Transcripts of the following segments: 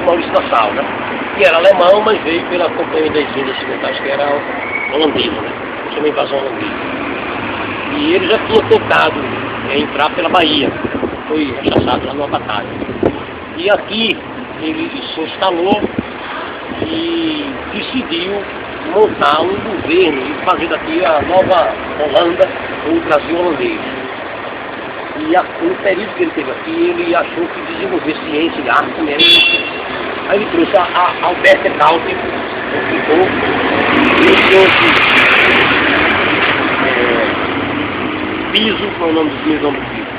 Maurício Nassau, né? Que era alemão, mas veio pela Companhia das Índias Ocidentais, que era holandesa, né? Chama invasão holandesa. E ele já tinha tentado entrar pela Bahia, foi rechaçado lá numa batalha. E aqui ele se instalou e decidiu montar um governo e fazer daqui a nova Holanda, o Brasil holandês. E no período que ele teve aqui, ele achou que desenvolver ciência e arte também era importante. Aí ele trouxe a Alberta Kauter, que ficou, e trouxe Piso, qual é o nome dos meus nomes do Piso?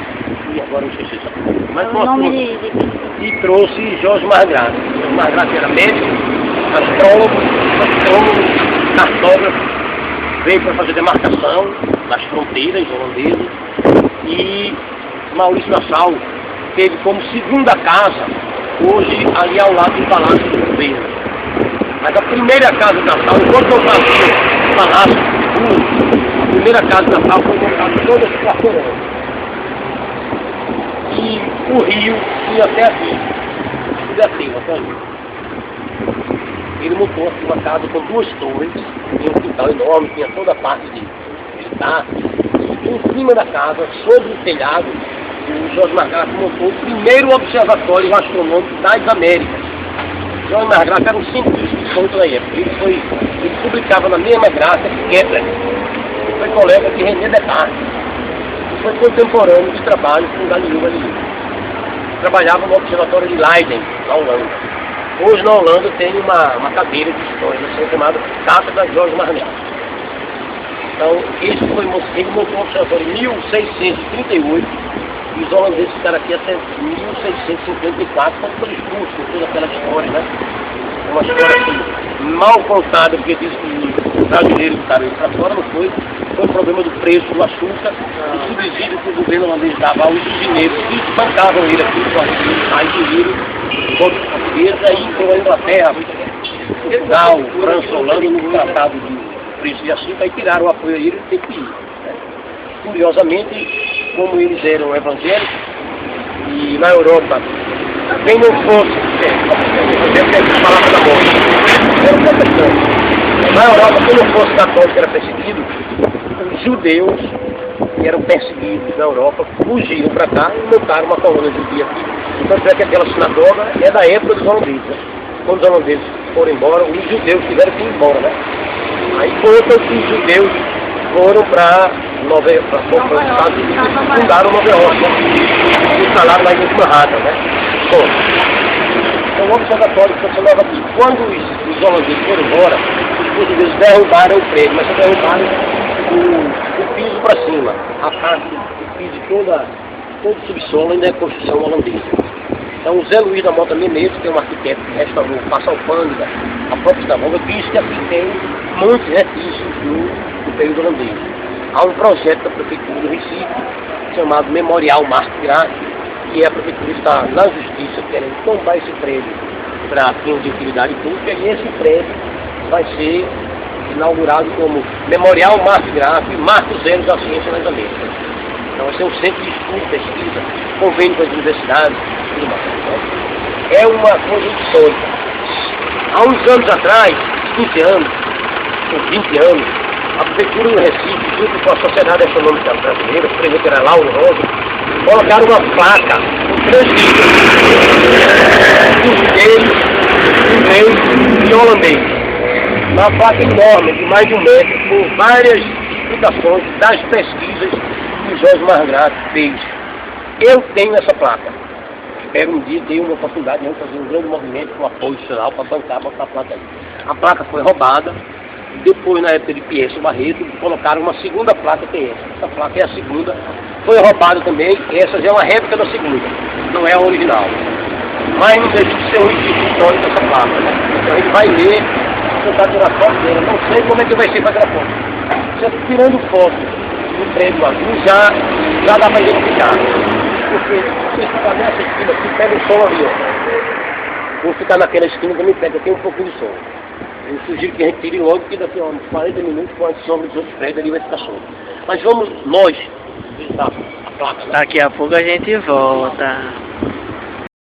E agora não sei se sabe. Mas o nome de... E trouxe Jorge Margrat. Jorge Margrat era médico, astrólogo, cartógrafo, veio para fazer demarcação das fronteiras holandesas. E Maurício Nassau teve como segunda casa, hoje ali ao lado do Palácio do Governo. Mas a primeira casa de Nassau, enquanto eu fazia o Palácio do Governo, a primeira casa de Nassau foi montada toda esse quarteirão. E o rio ia até aqui, até ali. Ele montou aqui uma casa com 2 torres, tinha um quintal enorme, tinha toda a parte de militar. Em cima da casa, sobre o telhado, o Jorge Margrat montou o primeiro observatório astronômico das Américas. O Jorge Margrat era um cientista de ponta da época. Ele publicava na mesma graça que Kepler. Ele foi colega de René Descartes. E foi contemporâneo de trabalho com Galileu Galilei. Trabalhava no observatório de Leiden, na Holanda. Hoje na Holanda tem uma cadeira de história, chamada Cátedra Jorge Margrat. Então, ele montou o observatório em 1638 e os holandeses ficaram aqui até 1654, quando foi expulso, com toda aquela história, né? Uma história assim, mal contada, porque diz que os brasileiros botaram ele para fora, não foi? Foi o problema do preço do açúcar, o subsídio que o governo holandês dava aos engenheiros que bancavam ele aqui, aí dinheiro, todos os portugueses, aí foi a Inglaterra, Portugal, França, Holanda, no tratado de preço de açúcar, aí tiraram o apoio a ele, tem que ir. Né? Curiosamente, como eles eram evangélicos, e na Europa, quem não fosse, deve ter a palavra da morte, era protestante. Na Europa, quem não fosse católico era perseguido, os judeus que eram perseguidos na Europa fugiram para cá e montaram uma colônia judia aqui. Então, é que aquela sinagoga é da época dos holandeses. Né? Quando os holandeses foram embora, os judeus tiveram que ir embora, né? Aí contam que os judeus foram para os Estados Unidos e fundaram Nova York, né? E instalaram lá em Manhattan, né? Bom, então o observatório funcionava aqui. Quando os holandeses foram embora, os portugueses derrubaram o prédio, mas derrubaram o piso para cima. A parte do piso todo o subsolo ainda é construção holandesa. Então o Zé Luiz da Mota Menezes, que é um arquiteto que restaurou Passa Alfândega, a própria Estamonga, diz que aqui tem muitos restícios do período holandês. Há um projeto da Prefeitura do Recife, chamado Memorial Margrat, que a Prefeitura está na Justiça querendo tombar esse prédio para fins de utilidade pública, e esse prédio vai ser inaugurado como Memorial Margrat, Marco Zero da Ciência nas Américas. Então vai ser um centro de estudo, pesquisa, convênio com as universidades, tudo mais. É uma coisa histórica. Há uns anos atrás, 15 anos, ou 20 anos, a Prefeitura do Recife, junto com a Sociedade Astronômica Brasileira, o presidente era Lauro Rosa, colocaram uma placa com 3 livros, português, inglês e holandês. Uma placa enorme, de mais de 1 metro, com várias explicações das pesquisas que o Jorge Margrat fez. Eu tenho essa placa. Espero um dia ter uma oportunidade de fazer um grande movimento com apoio institucional para bancar, botar a placa aí. A placa foi roubada. Depois, na época de Pieço Barreto, colocaram uma segunda placa que é essa. Essa placa é a segunda. Foi roubada também. Essa já é uma réplica da segunda. Não é a original. Mas não deixa de ser um instituto dessa placa, né? Então a gente vai ler, tentar tirar foto dela. Não sei como é que vai ser fazer a foto. Você tirando foto do prédio azul, já dá para identificar. Porque se você ficar nessa esquina aqui, pega o som ali, ó. Vou ficar naquela esquina também pega, tem um pouquinho de som. Eu sugiro que a gente tire logo, que daqui a uns 40 minutos, com a sombra dos outros prédios ali vai ficar solto. Mas vamos nós visitar a placa. Né? Daqui a pouco a gente volta.